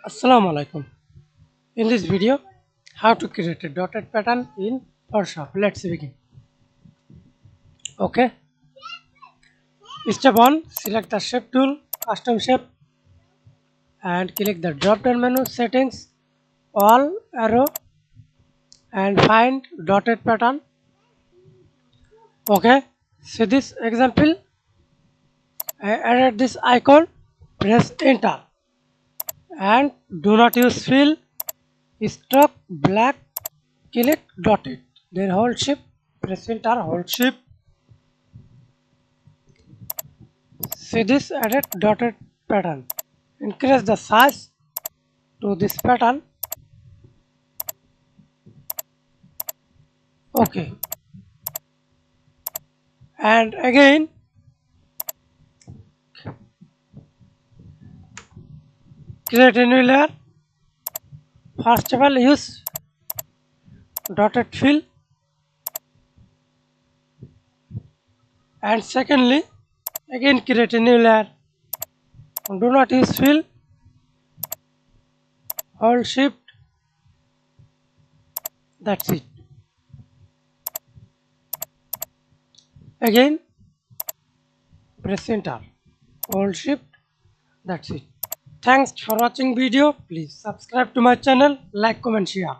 Assalamu Walaikum. In this video, how to create a dotted pattern in Photoshop. Let's begin. Okay. Step 1. Select the shape tool, custom shape, and click the drop down menu settings, all arrow, and find dotted pattern. Okay. See this example. I added this icon. Press enter and do not use fill. Stroke black, click dotted, then hold shift, press enter, hold shift. See this added dotted pattern. Increase the size to this pattern. Okay. And again create a new layer. First of all, use dotted fill, and secondly again create a new layer. Do not use fill, hold shift, that's it. Again press enter, hold shift, that's it. Thanks for watching video. Please subscribe to my channel, like, comment, share.